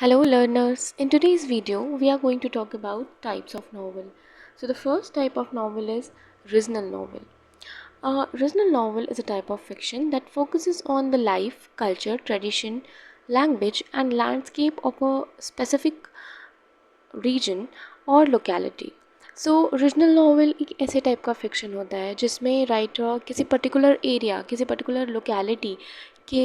Hello learners, in today's video we are going to talk about types of novel. So the first type of novel is regional novel. Regional novel is a type of fiction that focuses on the life, culture, tradition, language and landscape of a specific region और locality. सो regional novel एक ऐसे type का fiction होता है जिसमें writer किसी particular area किसी particular locality के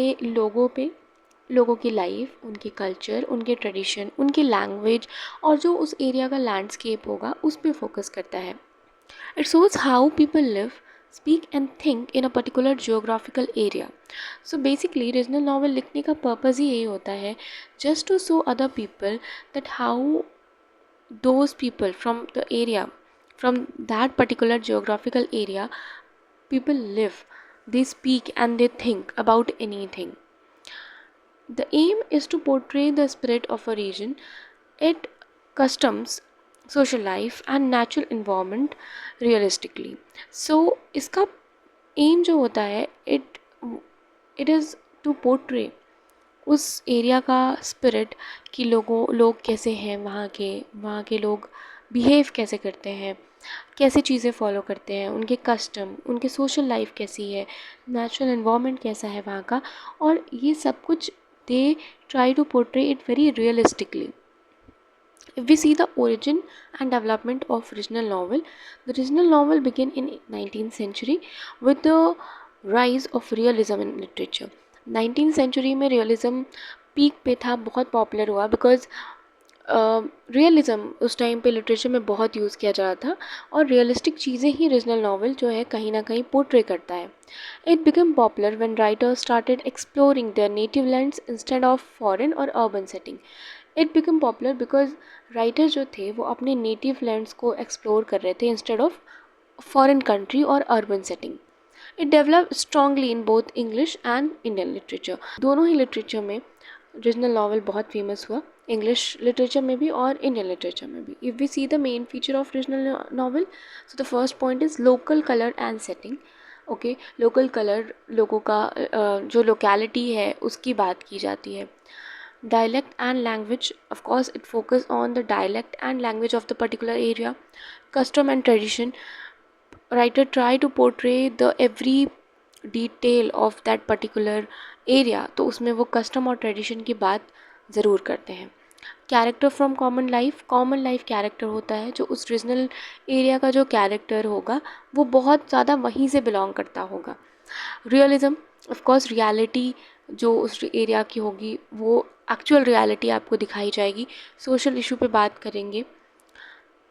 लोगों की लाइफ, उनके कल्चर, उनके ट्रेडिशन, उनकी लैंग्वेज और जो उस एरिया का लैंडस्केप होगा उस पर फोकस करता है. It shows how people live, speak and think in a particular geographical area. So basically regional novel लिखने का पर्पज़ ही यही होता है, just to show other people that how those people from the area, from that particular geographical area, people live, they speak and they think about anything. The aim is to portray the spirit of a region, its customs, social life and natural environment realistically. So इसका aim जो होता है, it is to portray उस area का spirit कि लोग कैसे हैं, वहाँ के लोग बिहेव कैसे करते हैं, कैसे चीज़ें फॉलो करते हैं, उनके कस्टम, उनके सोशल लाइफ कैसी है, नेचुरल एनवायरनमेंट कैसा है वहाँ का, और ये सब कुछ they try to portray it very realistically. If we see the origin and development of regional novel, the regional novel began in 19th century with the rise of realism in literature. 19th century में realism peak पे था, बहुत popular हुआ because realism उस time पे literature में बहुत use किया जा रहा था और रियलिस्टिक चीज़ें ही रीजनल नावल जो है कहीं ना कहीं पोर्ट्रे करता है. It become popular when writers started exploring their native lands instead of foreign और urban setting. It become popular because writer जो थे वो अपने नेटिव लैंड्स को एक्सप्लोर कर रहे थे इंस्टेड ऑफ फॉरेन कंट्री और urban setting. It develop strongly in both English and Indian literature. दोनों ही लिटरेचर में रीजनल नावल बहुत फेमस हुआ, इंग्लिश लिटरेचर में भी और इंडियन लिटरेचर में भी. If we see the main feature of regional novel, so the first point is local colour and setting. Okay, local colour, लोगों का जो लोकेलिटी है उसकी बात की जाती है. Dialect and language, of course it focus on the dialect and language of the particular area. Custom and tradition, writer try to portray the every detail of that particular area, तो उसमें वो custom और tradition की बात ज़रूर करते हैं. Character from common life character होता है जो उस रीजनल एरिया का जो कैरेक्टर होगा वो बहुत ज़्यादा वहीं से बिलोंग करता होगा. रियलिज़म, ऑफ कोर्स रियलिटी जो उस एरिया की होगी वो एक्चुअल रियलिटी आपको दिखाई जाएगी. सोशल इशू पे बात करेंगे.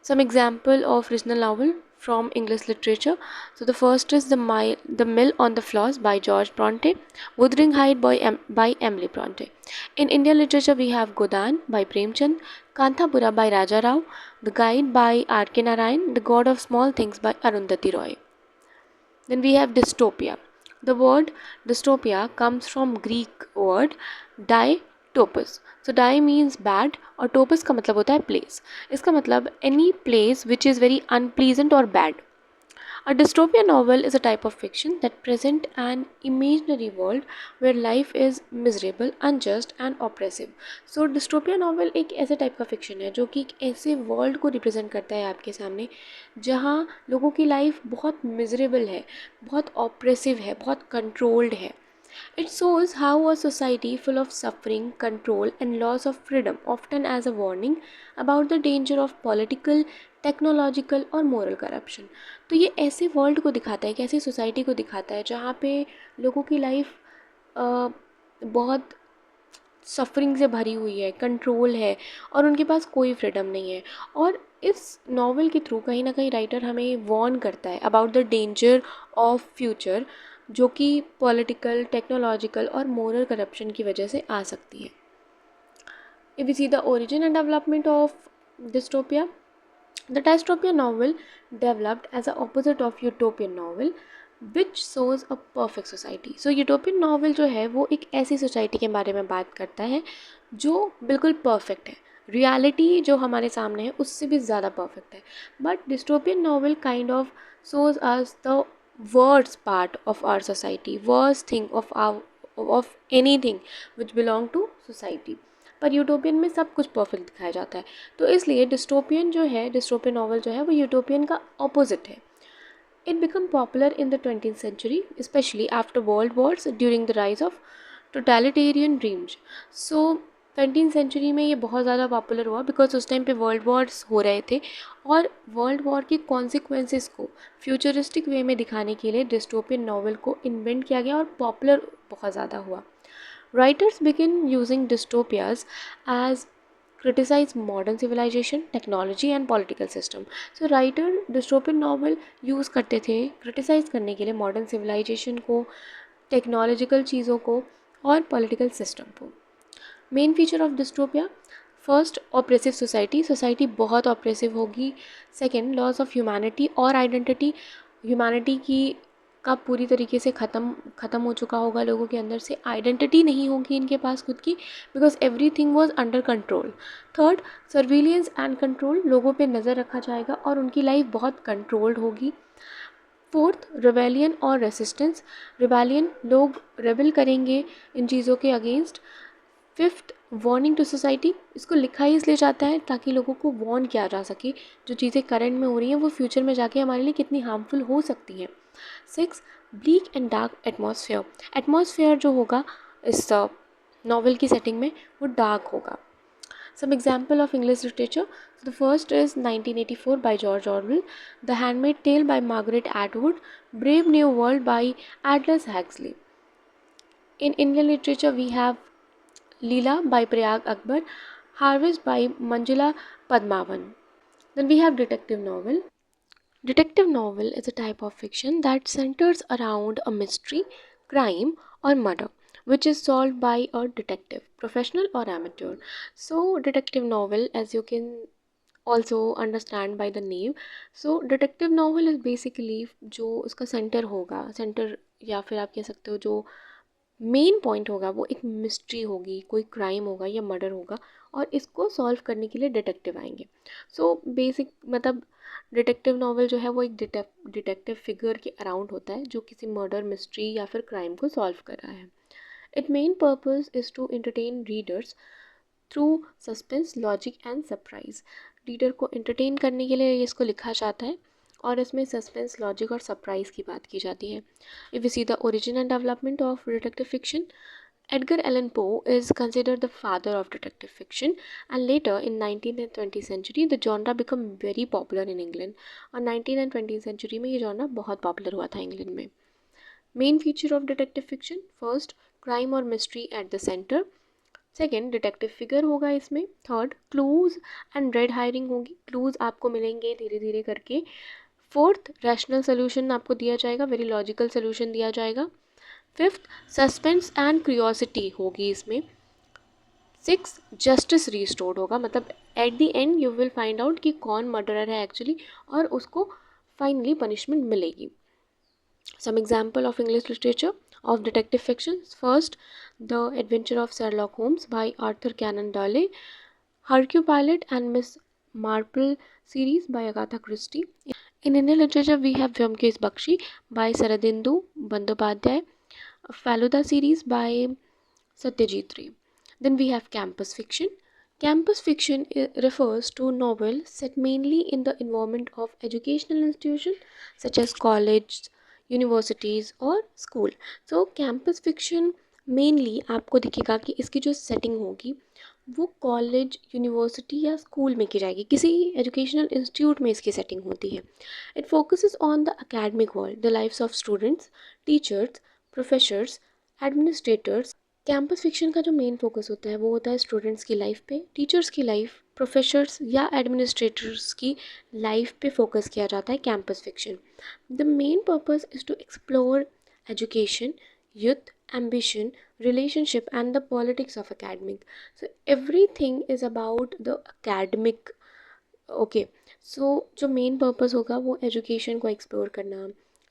Some example of regional novel from English literature. So the first is The Mill on the Floss by George Bronte, Wuthering Heights by Emily Bronte. In Indian literature we have Godan by Premchand, Kanthapura by Raja Rao, The Guide by R.K. Narayan, The God of Small Things by Arundhati Roy. Then we have dystopia. The word dystopia comes from Greek word topos. So die means bad और topos का मतलब होता है place. इसका मतलब any place which is very unpleasant or bad. A dystopian novel is a type of fiction that present an imaginary world where life is miserable, unjust and oppressive. So dystopian novel एक ऐसे type का fiction है जो कि एक ऐसे world को represent करता है आपके सामने जहाँ लोगों की लाइफ बहुत मिजरेबल है, बहुत ऑप्रेसिव है, बहुत कंट्रोल्ड है. It shows how a society full of suffering, control and loss of freedom often as a warning about the danger of political, technological और मोरल करप्शन. तो ये ऐसे वर्ल्ड को दिखाता है, एक ऐसी सोसाइटी को दिखाता है जहाँ पे लोगों की लाइफ बहुत सफरिंग से भरी हुई है, कंट्रोल है और उनके पास कोई फ्रीडम नहीं है. और इस नावल के थ्रू कहीं ना कहीं राइटर हमें वॉर्न करता है about the danger of future जो कि पॉलिटिकल, टेक्नोलॉजिकल और मोरल करप्शन की वजह से आ सकती है. If we see the origin and development of dystopia, द dystopian novel developed as a opposite of utopian novel which shows a perfect society. So utopian novel जो है वो एक ऐसी सोसाइटी के बारे में बात करता है जो बिल्कुल परफेक्ट है, रियलिटी जो हमारे सामने है उससे भी ज़्यादा परफेक्ट है. But dystopian novel kind of shows us the worst part of our society, worst thing of anything which belong to society. पर यूटोपियन में सब कुछ परफेक्ट दिखाया जाता है। तो इसलिए डिस्टोपियन नॉवल जो है वो यूटोपियन का ऑपोजिट है। It became popular in the 20th century, especially after world wars during the rise of totalitarian regimes. So 20th century में ये बहुत ज़्यादा पॉपुलर हुआ बिकॉज उस टाइम पे वर्ल्ड वॉर्स हो रहे थे और वर्ल्ड वॉर के कॉन्सिक्वेंसेस को फ्यूचरिस्टिक वे में दिखाने के लिए डिस्टोपियन नॉवल को इन्वेंट किया गया और पॉपुलर बहुत ज़्यादा हुआ। Writers begin using dystopias as criticize modern civilization, technology and political system. So writer dystopian novel use करते थे criticize करने के लिए modern civilization को, technological चीज़ों को और political system को। Main feature of dystopia, first oppressive society बहुत ऑप्रेसिव होगी। सेकेंड लॉस ऑफ ह्यूमैनिटी और आइडेंटिटी, ह्यूमैनिटी की का पूरी तरीके से ख़त्म हो चुका होगा लोगों के अंदर से, आइडेंटिटी नहीं होगी इनके पास खुद की because everything was under control. Third surveillance and control, लोगों पे नज़र रखा जाएगा और उनकी लाइफ बहुत कंट्रोल्ड होगी। फोर्थ रिबेलियन और रेसिस्टेंस, रिबेलियन लोग रेबल करेंगे इन चीज़ों के against. Fifth warning to society, इसको लिखा ही इसलिए जाता है ताकि लोगों को वार्न किया जा सके जो चीज़ें करंट में हो रही हैं वो फ्यूचर में जाके हमारे लिए कितनी हार्मफुल हो सकती हैं। Six bleak and dark atmosphere, atmosphere जो होगा इस नॉवल की सेटिंग में वो डार्क होगा। Some example of English literature. So the first is 1984 by George Orwell, The Handmaid's Tale by Margaret Atwood, Brave New World by Aldous Huxley. In Indian literature we have Leela by Prayag Akbar, Harvest by Manjula Padmavan. Then we have detective novel. Detective novel is a type of fiction that centers around a mystery, crime, or murder, which is solved by a detective, professional or amateur. So, detective novel, as you can also understand by the name, so detective novel is basically जो उसका centre होगा, centre या फिर आप कह सकते हो जो मेन पॉइंट होगा वो एक मिस्ट्री होगी, कोई क्राइम होगा या मर्डर होगा और इसको सॉल्व करने के लिए डिटेक्टिव आएंगे। सो बेसिक मतलब डिटेक्टिव नॉवल जो है वो एक डिटेक्टिव फिगर के अराउंड होता है जो किसी मर्डर, मिस्ट्री या फिर क्राइम को सॉल्व कर रहा है। It main purpose is to entertain readers through suspense, logic and surprise. Reader को एंटरटेन करने के लिए इसको लिखा जाता है और इसमें सस्पेंस, लॉजिक और सरप्राइज की बात की जाती है। If we see the origin and development of detective fiction, Edgar Allan Poe is considered the father of detective fiction, and later in 19th and 20th century the genre became very popular in England. और 19th and 20th century में ये genre बहुत popular हुआ था England में। Main feature of detective fiction, first crime और mystery at the center, second detective figure होगा इसमें, third clues and red hiring होगी, क्लूज आपको मिलेंगे धीरे धीरे करके। फोर्थ रैशनल सोल्यूशन आपको दिया जाएगा, वेरी लॉजिकल सोल्यूशन दिया जाएगा। फिफ्थ सस्पेंस एंड क्यूरियोसिटी होगी इसमें। सिक्स जस्टिस रिस्टोर्ड होगा, मतलब at the end you will find out कि कौन मर्डरर है एक्चुअली और उसको फाइनली पनिशमेंट मिलेगी। Some example of English literature of detective fiction. First, The Adventure of Sherlock Holmes by Arthur Conan Doyle, Hercule Poirot and Miss Marple series by Agatha Christie. In Indian literature, we have Vyomkesh Bakshi by Saradindu Bandyopadhyay, Faluda series by Satyajit Ray. Then we have campus fiction. Campus fiction refers to novels set mainly in the environment of educational institutions such as colleges, universities और school. सो campus fiction mainly आपको दिखेगा कि इसकी जो setting होगी वो college, university या school में की जाएगी, किसी एजुकेशनल इंस्टीट्यूट में इसकी सेटिंग होती है। It focuses on the academic world, the lifes of students, teachers, professors, administrators. Campus fiction का जो मेन फोकस होता है वो होता है स्टूडेंट्स की लाइफ पे, टीचर्स की लाइफ, प्रोफेसर्स या एडमिनिस्ट्रेटर्स की लाइफ पे फोकस किया जाता है campus fiction. The main purpose is to explore education, youth, ambition, relationship and the politics of academic. So everything is about the academic. Okay so जो main purpose होगा वो education को explore करना,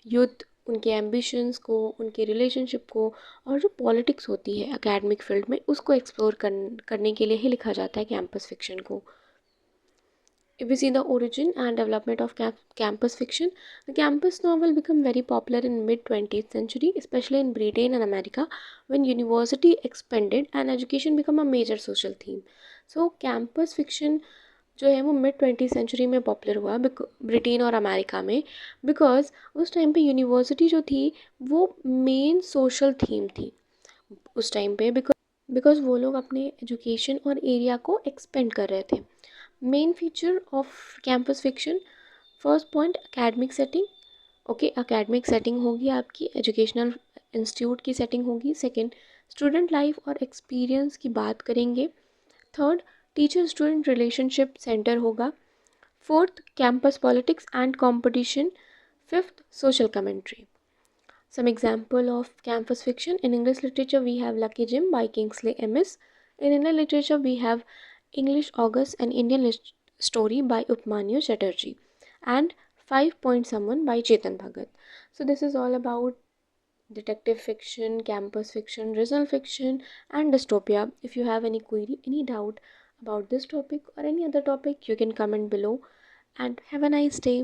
youth, उनके ambitions को, उनके relationship को और जो पॉलिटिक्स होती है एकेडमिक फील्ड में उसको एक्सप्लोर करने के लिए ही लिखा जाता है कैंपस फिक्शन को। If we see the origin and development of campus fiction, the campus novel became very popular in mid 20th century, especially in Britain and America, when university expanded and education became a major social theme. So campus fiction जो है वो mid 20th century में popular हुआ Britain और America में, because उस time पे university जो थी वो मेन सोशल थीम थी उस टाइम पे, बिकॉज वो लोग अपने एजुकेशन और एरिया को एक्सपेंड कर रहे थे. Main feature of campus fiction, first point academic setting. Okay, academic setting होगी आपकी, एजुकेशनल इंस्टीट्यूट की सेटिंग होगी. सेकंड, स्टूडेंट लाइफ और एक्सपीरियंस की बात करेंगे. Third, teacher student relationship centre होगा. Fourth, campus politics and competition. Fifth, social commentary. Some example of campus fiction: in English literature we have Lucky Jim by Kingsley Amis. In Indian literature we have English August, an Indian story by Upmanyu Chatterjee, and Five Point Someone by Chetan Bhagat. So this is all about detective fiction, campus fiction, regional fiction, and dystopia. If you have any query, any doubt about this topic or any other topic, you can comment below. And have a nice day.